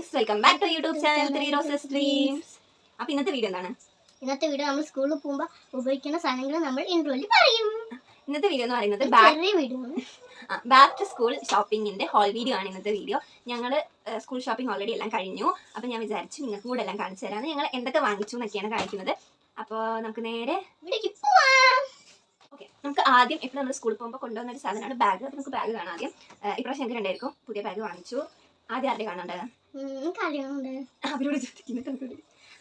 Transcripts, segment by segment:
Friends, welcome back to YouTube channel 3 Roses Dreams. അപ്പോൾ ഇന്നത്തെ video എന്താണ്? ഇന്നത്തെ വീഡിയോ നമ്മൾ സ്കൂളിൽ പോകുമ്പോൾ ഉപയോഗിക്കുന്ന സാധനങ്ങൾ നമ്മൾ ഇൻട്രോയിൽ പറയും. ഇന്നത്തെ വീഡിയോ എന്ന് പറയുന്നത് ബാക്ക് ടു സ്കൂൾ ഷോപ്പിങ്ങിന്റെ ഹോൾ വീഡിയോ ആണ് ഇന്നത്തെ വീഡിയോ. ഞങ്ങൾ സ്കൂൾ ഷോപ്പിംഗ് ഓൾറെഡി എല്ലാം കഴിഞ്ഞു. അപ്പോൾ ഞാൻ വിചാരിച്ചു നിങ്ങൾക്കും കൂടെ എല്ലാം കാണിച്ചു തരാമെന്ന്. ഞങ്ങൾ എന്തൊക്കെ വാങ്ങിച്ചു എന്നൊക്കെയാണ് കാണിക്കുന്നത്. അപ്പോൾ നമുക്ക് നേരെ വീഡിയോക്ക് പോവാം. ഓക്കെ, നമുക്ക് ആദ്യം ഇപ്പോൾ നമ്മൾ സ്കൂളിൽ പോകുമ്പോൾ കൊണ്ടുവന്ന ഒരു സാധനമാണ് ബാഗ്. അപ്പോൾ നമുക്ക് ബാഗ് കാണാം ആദ്യം. ഇപ്രാവശ്യം ഞങ്ങൾക്ക് രണ്ടായിരിക്കും പുതിയ ബാഗ് വാങ്ങിച്ചു. ആദ്യം ആരുടെ കാണാണ്ടത്? അവരോട് ചോദിക്കുന്നത്.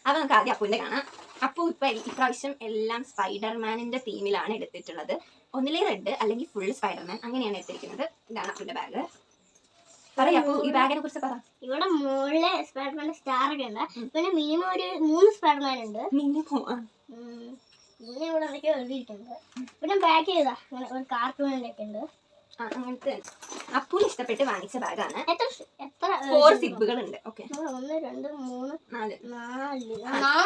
അപ്പോൾ നമുക്ക് ആദ്യം അപ്പുവിൻ്റെ കാണാം. അപ്പു ഇപ്രാവശ്യം എല്ലാം സ്പൈഡർമാനിൻ്റെ തീമിലാണ് എടുത്തിട്ടുള്ളത്. ഒന്നിലേ റെഡ് അല്ലെങ്കിൽ ഫുൾ സ്പൈഡർമാൻ അങ്ങനെയാണ് എടുത്തിരിക്കുന്നത്. ഇതാണ് അപ്പുവിൻ്റെ ബാഗ്. പറയാ അപ്പു, ഈ ബാഗിനെ കുറിച്ച് പറ. ഇവിടെ മുകളിലെ സ്പൈഡർമാൻ്റെ സ്റ്റാർ ഒക്കെ ഉണ്ട്. പിന്നെ മിനിമം ഒരു 3 സ്പൈഡർമാൻ ഉണ്ട്. പിന്നെ ഇവിടെ എന്തൊക്കെയോ എഴുതിയിട്ടുണ്ട്. പിന്നെ ബാഗ് ചെയ്താ ഒരു കാർട്ടൂണിൻ്റെ ഒക്കെ ഉണ്ട്. അങ്ങനത്തെ അപ്പൂന് ഇഷ്ടപ്പെട്ട് വാങ്ങിച്ച ബാഗാണ്. എത്ര 4 സിബുകൾ ഉണ്ട്. ഓക്കെ, 1 2 3 4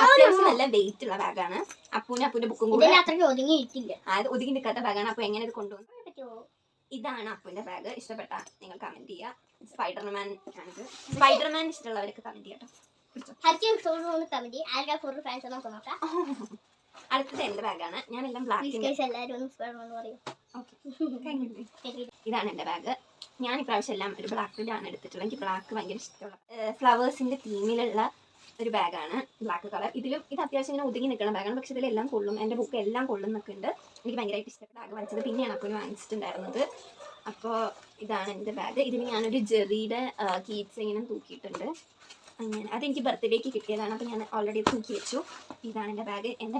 അത്യാവശ്യം നല്ല വെയിറ്റ് ഉള്ള ബാഗാണ്. അപ്പൂന് അപ്പൂന്റെ ബുക്കും കൂടെ അത്രയ്ക്ക് ഒതുങ്ങിയിട്ടില്ല. അതായത് ഒതുങ്ങി നിൽക്കാത്ത ബാഗാണ്. അപ്പൊ എങ്ങനെ ഇത് കൊണ്ടുപോകും? ഇതാണ് അപ്പൂന്റെ ബാഗ്. ഇഷ്ടപ്പെട്ട നിങ്ങൾ കമന്റ് ചെയ്യുക. സ്പൈഡർമാൻ ആണിത്. സ്പൈഡർമാൻ ഇഷ്ടമുള്ളവരൊക്കെ കമന്റ് ചെയ്യാട്ടോ. അടുത്തത് എന്റെ ബാഗാണ്. ഞാൻ എല്ലാം ബ്ലാക്ക്. ഇതാണ് എന്റെ ബാഗ്. ഞാൻ ഇപ്രാവശ്യം എല്ലാം ഒരു ബ്ലാക്കിലാണ് എടുത്തിട്ടുള്ളത്. എനിക്ക് ബ്ലാക്ക് ഭയങ്കര ഇഷ്ടമുള്ള ഫ്ലവേഴ്സിന്റെ തീമിലുള്ള ഒരു ബാഗാണ്. Black colour. ഇത് അത്യാവശ്യം ഇങ്ങനെ ഒതുങ്ങി നിൽക്കുന്ന ബാഗാണ്. പക്ഷെ ഇതിലെല്ലാം കൊള്ളും. എൻ്റെ ബുക്ക് എല്ലാം കൊള്ളുന്നൊക്കെ ഉണ്ട്. എനിക്ക് ഭയങ്കരമായിട്ട് ഇഷ്ടപ്പെട്ട ബാഗ് വാങ്ങിച്ചത്. പിന്നെയാണ് അപ്പോൾ വാങ്ങിച്ചിട്ടുണ്ടായിരുന്നത്. അപ്പോൾ ഇതാണ് എൻ്റെ ബാഗ്. ഇതിൽ ഞാനൊരു ജെറിയുടെ കീറ്റ്സ് ഇങ്ങനെ തൂക്കിയിട്ടുണ്ട്. അങ്ങനെ അതെനിക്ക് ബർത്ത്ഡേക്ക് കിട്ടിയതാണ്. അപ്പോൾ ഞാൻ ഓൾറെഡി തൂക്കി വെച്ചു. ഇതാണ് എൻ്റെ ബാഗ്. എൻ്റെ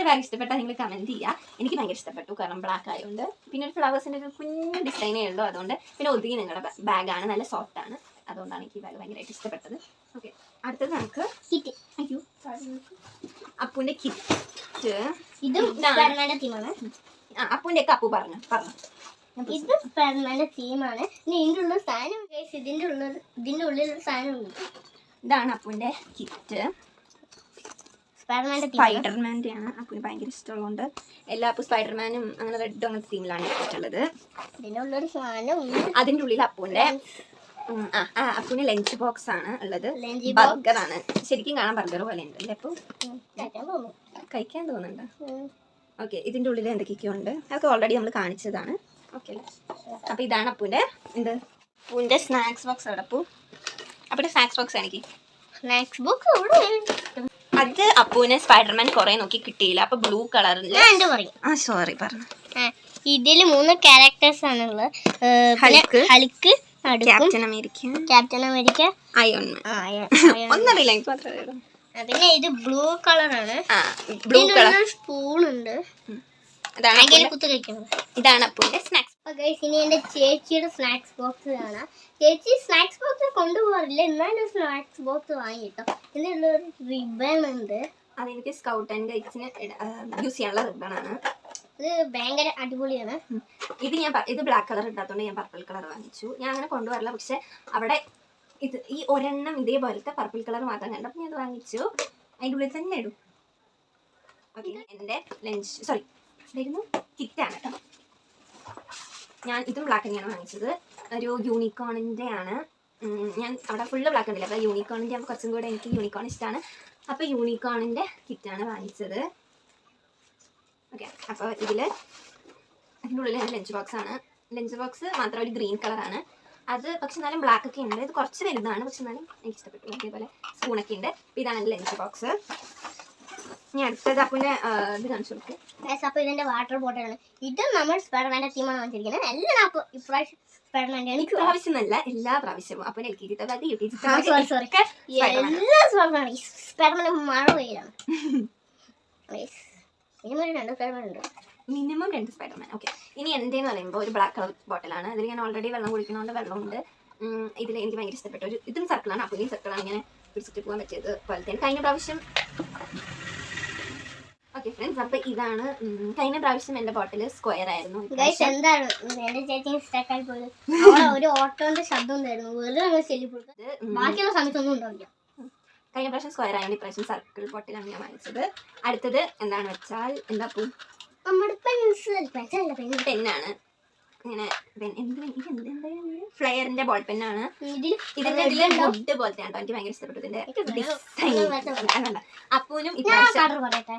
ബാഗ് ഇഷ്ടപ്പെട്ടാൽ നിങ്ങൾ കമൻറ്റ് ചെയ്യുക. എനിക്ക് ഭയങ്കര ഇഷ്ടപ്പെട്ടു, കാരണം ബ്ലാക്ക് ആയതുകൊണ്ട്. പിന്നെ ഒരു ഫ്ലവേഴ്സിൻ്റെ ഒരു കുഞ്ഞു ഡിസൈനേ ഉള്ളൂ. അതുകൊണ്ട് പിന്നെ ഒതുങ്ങി നിങ്ങളുടെ ബാഗാണ്, നല്ല സോഫ്റ്റ് ആണ്. അതുകൊണ്ടാണ് എനിക്ക് ഈ ബാഗ് ഭയങ്കരമായിട്ട് ഇഷ്ടപ്പെട്ടത്. ഓക്കെ, അടുത്തത് നമുക്ക് അയ്യോ അപ്പൂൻ്റെ കിറ്റ്. അപ്പൂൻ്റെ ഒക്കെ അപ്പു പറഞ്ഞു. ഇത് സ്പൈഡർമാൻ്റെ തീമാണ്. ഇതിൻ്റെ ഉള്ളിൽ സാധനം ഇതിൻ്റെ ഉള്ളിൽ ഒരു സാധനം ഉണ്ട്. ഇതാണ് അപ്പൂൻ്റെ കിറ്റ്. സ്പൈഡർമാൻ്റെ ആണ്. അപ്പൂന് ഭയങ്കര ഇഷ്ടമുള്ളതുകൊണ്ട് എല്ലാ അപ്പു സ്പൈഡർമാനും അങ്ങനെ റെഡും അങ്ങനത്തെ തീമിലാണ് എടുത്തിട്ടുള്ളത്. അതിൻ്റെ ഉള്ളിൽ അപ്പൂൻ്റെ അപ്പൂന് ലഞ്ച് ബോക്സ് ആണ് ഉള്ളത്. ബർഗറാണ്. ശരിക്കും കാണാൻ ബർഗർ പോലെ ഉണ്ട് അല്ലേ അപ്പു? കഴിക്കാൻ തോന്നുന്നുണ്ട്. ഓക്കെ, ഇതിൻ്റെ ഉള്ളിൽ എന്തൊക്കെയൊക്കെയോ ഉണ്ട്. അതൊക്കെ ഓൾറെഡി നമ്മൾ കാണിച്ചതാണ്. ഓക്കെ, അപ്പോൾ ഇതാണ് അപ്പൂൻ്റെ അപ്പൂൻ്റെ സ്നാക്സ് ബോക്സ്. അവിടെ അപ്പു അപ്പൂൻ്റെ സ്നാക്സ് ബോക്സ് എനിക്ക് സ്നാക്സ് ബോക്സ് അത് അപ്പൂന് സ്പൈഡർമാൻ കുറെ നോക്കി കിട്ടിയില്ല. അപ്പൊ ബ്ലൂ കളറിൽ സോറി പറഞ്ഞു. ഇതില് 3 ക്യാരക്ടേഴ്സ് ആണുള്ളത്. ഹൾക്ക്, ക്യാപ്റ്റൻ അമേരിക്ക, അയൺ മാൻ. ഒന്നറിയില്ല എനിക്ക് മാത്രമേ. പിന്നെ ഇത് ബ്ലൂ കളറാണ്. ബ്ലൂ കളർ സ്പൂൺ ഉണ്ട്. ഇതാണ് അപ്പൂന്റെ സ്നാക്സ്. ഇനി എന്റെ ചേച്ചിയുടെ സ്നാക്സ് ബോക്സ് കാണാം. ചേച്ചി സ്നാക്സ് ബോക്സ് കൊണ്ടുപോകാറില്ല, എന്നാലും സ്നാക്സ് ബോക്സ് വാങ്ങിട്ടോ. ഇതിനുള്ളൊരു റിബൺ ഉണ്ട്. അതെനിക്ക് സ്കൗട്ട് ആൻഡ് ഗൈഡ്സിന് യൂസ് ചെയ്യാനുള്ള റിബണാണ്. ഇത് ഭയങ്കര അടിപൊളിയാണ്. ഇത് ബ്ലാക്ക് കളർ ഇടാത്തതുകൊണ്ട് ഞാൻ പർപ്പിൾ കളർ വാങ്ങിച്ചു. ഞാൻ അങ്ങനെ കൊണ്ടുപോകാറില്ല, പക്ഷെ അവിടെ ഈ ഒരെണ്ണം ഇതേപോലത്തെ പർപ്പിൾ കളർ മാത്രം കണ്ടപ്പോൾ ഞാൻ അത് വാങ്ങിച്ചു. അതിൻ്റെ ഉള്ളിൽ തന്നെ ഇടും. ഓക്കെ, എൻ്റെ കിറ്റാണ് കേട്ടോ. ഞാൻ ഇതും ബ്ലാക്ക് തന്നെയാണ് വാങ്ങിച്ചത്. ഒരു യൂണിക്കോണിൻ്റെ ആണ്. ഞാൻ അവിടെ ഫുള്ള് ബ്ലാക്ക് ഉണ്ടല്ലോ. അപ്പോൾ യൂണിക്കോണിൻ്റെ ആകുമ്പോൾ കുറച്ചും കൂടെ എനിക്ക് യൂണിക്കോൺ ഇഷ്ടമാണ്. അപ്പോൾ യൂണിക്കോണിൻ്റെ കിറ്റാണ് വാങ്ങിച്ചത്. ഓക്കെ, അപ്പോൾ അതിൻ്റെ ഉള്ളിൽ എൻ്റെ ലഞ്ച് ബോക്സ് ആണ്. ലഞ്ച് ബോക്സ് മാത്രം ഒരു ഗ്രീൻ കളറാണ്. അത് പക്ഷെ എന്നാലും ബ്ലാക്ക് ഒക്കെ ഉണ്ട്. ഇത് കുറച്ച് വലുതാണ്, പക്ഷെ എന്നാലും എനിക്ക് ഇഷ്ടപ്പെട്ടു. അതേപോലെ സ്പൂണൊക്കെ ഉണ്ട്. അപ്പോൾ ഇതാണ് എൻ്റെ ലഞ്ച് ബോക്സ്. ഇനി അടുത്തത് അപ്പൂൻ്റെ ഇത് കാണിച്ചു കൊടുക്കും. അപ്പോൾ ഇതിൻ്റെ വാട്ടർ ബോട്ടിലാണ്. ഇത് നമ്മൾ സ്പൈഡർമാൻ്റെ തീമാണ് വാങ്ങിച്ചിരിക്കുന്നത്. എല്ലാം ഇപ്രാവശ്യം സ്പൈഡർമാൻ്റെ ആണ്. പ്രാവശ്യമല്ല, എല്ലാ പ്രാവശ്യവും. അപ്പോൾ LKG എല്ലാ സ്പൈഡർമാൻ്റെ മഴ പെയ്യാണ്. Minimum 2 Spiderman. ഓക്കെ, ഇനി എൻ്റെന്ന് പറയുമ്പോൾ ഒരു ബ്ലാക്ക് കളർ ബോട്ടിലാണ്. അതിൽ ഞാൻ ഓൾറെഡി വെള്ളം കുടിക്കുന്നതുകൊണ്ട് വെള്ളമുണ്ട്. ഇതിൽ എനിക്ക് ഭയങ്കര ഇഷ്ടപ്പെട്ട ഒരു ഇതും സർക്കിളാണ്. അപ്പൂനെയും സർക്കിളാണ് ഇങ്ങനെ പിടിച്ചിട്ട് പോകാൻ പറ്റിയത് പോലത്തെ. കഴിഞ്ഞ പ്രാവശ്യം ഓക്കെ ഫ്രണ്ട്സ്, അപ്പോൾ ഇതാണ് കഴിഞ്ഞ പ്രാവശ്യം എൻ്റെ ബോട്ടിൽ സ്ക്വയർ ആയിരുന്നു. എന്താണ് എൻ്റെ ചേച്ചി സ്റ്റക്കായി പോയത്? ഒരു ഓട്ടോന്റെ ശബ്ദം ഉണ്ടായിരുന്നു. വെറുതെ ചെല്ലി കൊടുത്തത്. ബാക്കിയുള്ള സമയത്തൊന്നും ഉണ്ടാവില്ല. കഴിഞ്ഞ പ്രാവശ്യം സ്ക്വയർ ആയതുകൊണ്ട് ഇപ്രാവശ്യം സർക്കിൾ ബോട്ടിലാണ് ഞാൻ വാങ്ങിച്ചത്. അടുത്തത് എന്താണെന്ന് വെച്ചാൽ എന്താ പൂ? നമ്മുടെ പെന്നാണ്. ഇങ്ങനെ ഫ്ലെയറിന്റെ ബോൾ പെന്നാണ്. ഇതിൽ ഇതിന്റെ വുഡ് പോലത്തെ ആണ് എനിക്ക് ഭയങ്കര ഇഷ്ടപ്പെട്ടു ഇതിന്റെ ഡിസൈൻ. അപ്പൂനും ഇപ്രാവശ്യം കളർ പറയട്ടെ.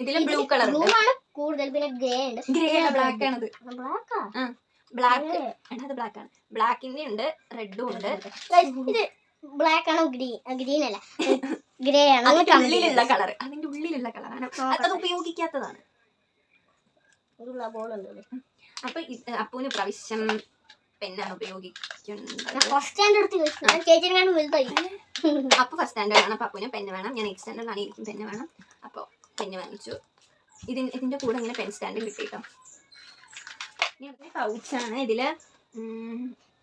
ഇതിലും ബ്ലൂ കളർ ബ്ലൂ ഉണ്ട്. ആണ് കൂടുതൽ, പിന്നെ ഗ്രേ ഉണ്ട്. ഗ്രേ ബ്ലാക്ക് ആണത്. ബ്ലാക്കാ? ബ്ലാക്ക് അത് ബ്ലാക്ക് ആണ്. ബ്ലാക്കിന്റെ ഉണ്ട്, റെഡും ഉണ്ട്. ഇത് ബ്ലാക്ക് ആണോ ഗ്രീൻ അല്ല ഗ്രേ ആണ്. അതിന്റെ ഉള്ളിലുള്ള കളർ, അതിന്റെ ഉള്ളിലുള്ള കളറാണ്. അത് ഉപയോഗിക്കാത്തതാണ്. അപ്പൊ അപ്പൂന് പ്രാവശ്യം പെന്നാണ് ഉപയോഗിക്കുന്നത്. ഫസ്റ്റ് സ്റ്റാൻഡേർഡ് ചേച്ചിനെക്കാളും വലുതായി. അപ്പൊ ഫസ്റ്റ് സ്റ്റാൻഡേർഡ് ആണ്. അപ്പൊ അപ്പൂന് പെന്ന് വേണം. ഞാൻ 8th സ്റ്റാൻഡേർഡ് ആണ്. എനിക്കും പെന്ന് വേണം. അപ്പൊ പെന്ന് വാങ്ങിച്ചു. ഇതിന്റെ കൂടെ ഇങ്ങനെ പെൻ സ്റ്റാൻഡ് കിട്ടിട്ടോ. പൗച്ചാണ്. ഇതില്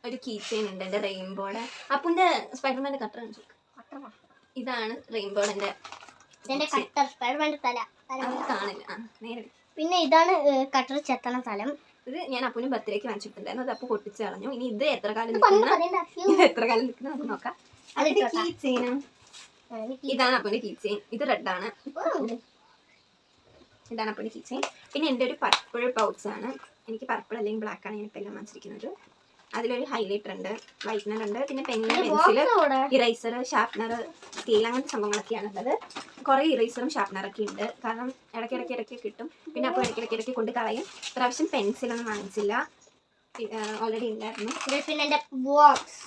ഒരു കീ ചെയിൻ ഉണ്ട് എന്റെ റെയിൻബോയുടെ. അപ്പൂന്റെ സ്പൈഡർമാന്റെ കട്ടർ കാണിച്ചു. ഇതാണ് റെയിൻബോയുടെ കട്ടർ, സ്പൈഡർമാന്റെ തല കാണില്ല. നേരെ. പിന്നെ ഇതാണ് കട്ടർ ചെത്തണ സ്ഥലം. ഇത് ഞാൻ അപ്പൂന് ബർത്ത്ഡേക്ക് വാങ്ങിച്ചിട്ടുണ്ടായിരുന്നു. അത് അപ്പൊ പൊട്ടിച്ച് കളഞ്ഞു. ഇനി ഇത് എത്ര കാലം നിൽക്കുന്ന നമുക്ക് നോക്കാം. അതിന്റെ കീ ചെയിൻ ഇതാണ് അപ്പൂന്റെ കീ ചെയിൻ. ഇത് റെഡാണ്. ഇതാണ് അപ്പൂന്റെ കീ ചെയിൻ. പിന്നെ എൻ്റെ ഒരു പർപ്പിൾ പൗച്ചാണ്. എനിക്ക് പർപ്പിൾ അല്ലെങ്കിൽ ബ്ലാക്ക് ആണ് ഞാനിപ്പോൾ എല്ലാം വാങ്ങിച്ചിരിക്കുന്നത്. അതിലൊരു ഹൈലൈറ്റർ ഉണ്ട്, വൈറ്റ്നർ ഉണ്ട്, പിന്നെ pen, pencil, eraser, sharpener, scale, അങ്ങനത്തെ സംഭവങ്ങളൊക്കെയാണ് ഉള്ളത്. കുറേ ഇറൈസറും ഷാർപ്നറൊക്കെ ഉണ്ട്. കാരണം ഇടയ്ക്കിടയ്ക്ക് കിട്ടും. പിന്നെ അപ്പോൾ ഇടയ്ക്കിടയ്ക്ക് കൊണ്ട് കളയും. ഇപ്രാവശ്യം പെൻസിലൊന്നും വാങ്ങിച്ചില്ല, ഓൾറെഡി ഉണ്ടായിരുന്നു. പിന്നെ എൻ്റെ ബോക്സ്,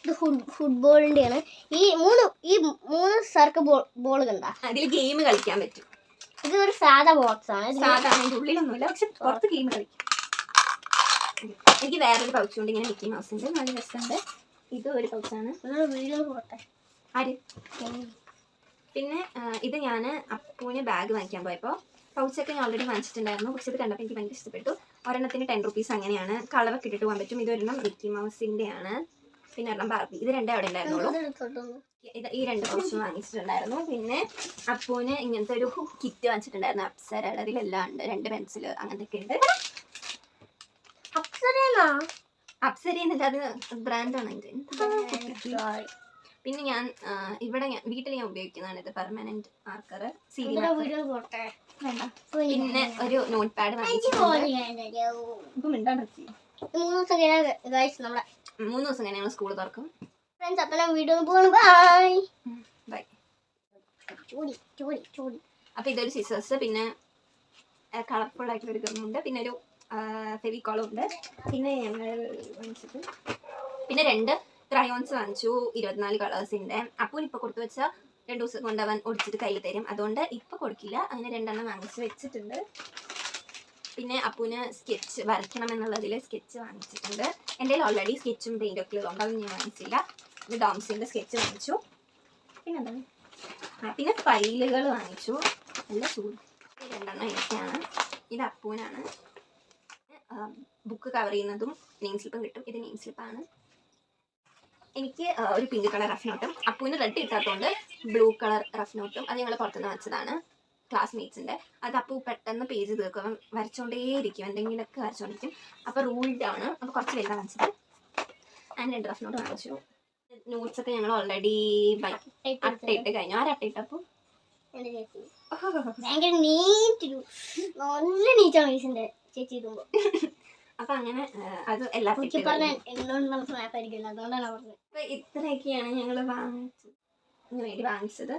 ഇത് ഫുട്ബോളിൻ്റെ ആണ്. ഈ മൂന്ന് സർക്കിൾ ബോൾ കണ്ട അതിൽ ഗെയിം കളിക്കാൻ പറ്റും. ഇത് ഒരു സാധാ ബോക്സ് ആണ്. സാധാരണ അതിൻ്റെ ഉള്ളിലൊന്നുമില്ല, പക്ഷെ പുറത്ത് ഗെയിം കളിക്കും. എനിക്ക് വേറൊരു പൗച്ച് കൊണ്ട് ഇങ്ങനെ മിക്കി മൗസ് ഉണ്ട്, നല്ല രസമുണ്ട്. ഇത് ഒരു പൗച്ചാണ്. ആര്? പിന്നെ ഇത് ഞാൻ അപ്പൂന് ബാഗ് വാങ്ങിക്കാൻ പോയപ്പോൾ പൗച്ചൊക്കെ ഞാൻ ഓൾറെഡി വാങ്ങിച്ചിട്ടുണ്ടായിരുന്നു. പക്ഷെ ഇത് കണ്ടപ്പോൾ എനിക്ക് ഭയങ്കര ഇഷ്ടപ്പെട്ടു. ഒരെണ്ണത്തിന് 10 rupees അങ്ങനെയാണ്. കളറൊക്കെ ഇട്ടിട്ട് പോകാൻ പറ്റും. ഇതൊരെണ്ണം മിക്കി മൗസിൻ്റെ ആണ്. പിന്നെ ഒരെണ്ണം ബാർബി. ഇത് രണ്ടേ അവിടെ ഉണ്ടായിരുന്നുള്ളൂ. ഈ 2 പൗച്ച് വാങ്ങിച്ചിട്ടുണ്ടായിരുന്നു. പിന്നെ അപ്പൂന് ഇങ്ങനത്തെ ഒരു കിറ്റ് വാങ്ങിച്ചിട്ടുണ്ടായിരുന്നു. അപ്സരയുടെ. അതിലെല്ലാം ഉണ്ട്. 2 പെൻസിൽ അങ്ങനത്തെ ഉണ്ട്. അപ്സര എന്നല്ല, അത് ബ്രാൻഡാണ് അതിൻ്റെ. പിന്നെ ഞാൻ വീട്ടിൽ ഞാൻ ഉപയോഗിക്കുന്നതാണ് ഇത്, പെർമനന്റ് മാർക്കർ. പിന്നെ ഒരു നോട്ട് പാഡ് വാങ്ങിച്ചിട്ടുണ്ട്. 3 ദിവസം കഴിഞ്ഞ് ഞങ്ങൾ സ്കൂൾ തുറക്കും. അപ്പൊ ഇതൊരു സിസേഴ്സ്, പിന്നെ കളർഫുൾ ആയിട്ടുള്ള ഒരു ഗമ്മുണ്ട്, പിന്നെ ഒരു ഫെവിക്കോളും ഉണ്ട്. പിന്നെ ഞങ്ങൾ വാങ്ങിച്ചത് പിന്നെ 2 ക്രയോൺസ് വാങ്ങിച്ചു, 24 കളേഴ്സിൻ്റെ. അപ്പൂന് ഇപ്പോൾ കൊടുത്തു വെച്ചാൽ 2 ദിവസം കൊണ്ട് അവൻ ഒടിച്ചിട്ട് കയ്യിൽ തരും. അതുകൊണ്ട് ഇപ്പോൾ കൊടുക്കില്ല. അങ്ങനെ 2 എണ്ണം വാങ്ങിച്ച് വെച്ചിട്ടുണ്ട്. പിന്നെ അപ്പൂന് സ്കെച്ച് വരയ്ക്കണമെന്നുള്ളതിൽ സ്കെച്ച് വാങ്ങിച്ചിട്ടുണ്ട്. എൻ്റെ കയ്യിൽ ഓൾറെഡി സ്കെച്ചും പെയിൻറ്റൊക്കെ ഉള്ളതുകൊണ്ട് അതൊന്നും ഞാൻ വാങ്ങിച്ചില്ല. ഇത് ഡോംസിൻ്റെ സ്കെച്ച് വാങ്ങിച്ചു. പിന്നെ എന്താണ്, പിന്നെ ഫയലുകൾ വാങ്ങിച്ചു. നല്ല ചൂട്. 2 എണ്ണം എനിക്കാണ്. ഇത് അപ്പൂനാണ്. ബുക്ക് കവർ ചെയ്യുന്നതും നെയിം സ്ലിപ്പും കിട്ടും. ഇത് നെയിം സ്ലിപ്പാണ്. എനിക്ക് ഒരു പിങ്ക് കളർ റഫ് നോട്ടും, അപ്പൂന് റെഡ് കിട്ടാത്തതുകൊണ്ട് ബ്ലൂ കളർ റഫ് നോട്ടും. അത് ഞങ്ങൾ പുറത്തുനിന്ന് വെച്ചതാണ്, ക്ലാസ്മേറ്റ്സിൻ്റെ. അത് അപ്പൂ പെട്ടെന്ന് പേജ് തീർക്കും, വരച്ചുകൊണ്ടേയിരിക്കും, എന്തെങ്കിലുമൊക്കെ വരച്ചുകൊണ്ടിരിക്കും. അപ്പോൾ റൂൾഡ് ആണ്. അപ്പോൾ കുറച്ച് വലുതാണ് വാങ്ങിച്ചത്. അങ്ങനെ 2 റഫ് നോട്ട് വാങ്ങിച്ചു. നോട്ട്സൊക്കെ ഞങ്ങൾ ഓൾറെഡി അട്ടയിട്ട് കഴിഞ്ഞു. അട്ടയിട്ടപ്പോൾ ഭയങ്കര നല്ല നീറ്റാണ് ചേച്ചി ഇടുമ്പോൾ. അപ്പൊ അങ്ങനെ അത് എല്ലാ അപ്പൊ ഇത്രയൊക്കെയാണ് ഞങ്ങൾ വാങ്ങിച്ചത്.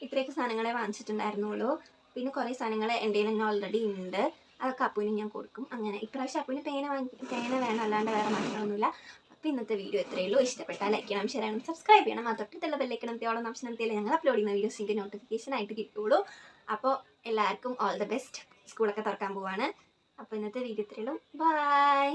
ഇത്രയൊക്കെ സാധനങ്ങളെ വാങ്ങിച്ചിട്ടുണ്ടായിരുന്നുള്ളൂ. പിന്നെ കുറേ സാധനങ്ങൾ എൻ്റെ തന്നെ ഓൾറെഡി ഉണ്ട്. അതൊക്കെ അപ്പൂന് ഞാൻ കൊടുക്കും. അങ്ങനെ ഇപ്രാവശ്യം അപ്പൂന് പേന വേണം, അല്ലാണ്ട് വേറെ മാറ്റങ്ങളൊന്നുമില്ല. അപ്പോൾ ഇന്നത്തെ വീഡിയോ എത്രയേ ഉള്ളൂ. ഇഷ്ടപ്പെട്ടാൽ ലൈക്ക് ചെയ്യണം, ഷെയർ ചെയ്യണം, സബ്സ്ക്രൈബ് ചെയ്യണം. ആ തൊട്ടത്തുള്ള ബെല്ലൈക്കൺ ഓളം ഓപ്ഷൻ എത്തിയാലേ ഞങ്ങൾ അപ്ലോഡ് ചെയ്യുന്ന വീഡിയോസിൻ്റെ നോട്ടിഫിക്കേഷൻ ആയിട്ട് കിട്ടുള്ളൂ. അപ്പോൾ എല്ലാവർക്കും ഓൾ ദ ബെസ്റ്റ്. സ്കൂളൊക്കെ തുറക്കാൻ പോവാണ്. അപ്പോൾ ഇന്നത്തെ വീഡിയോ ഇത്രയേ ഉള്ളൂ. ബൈ.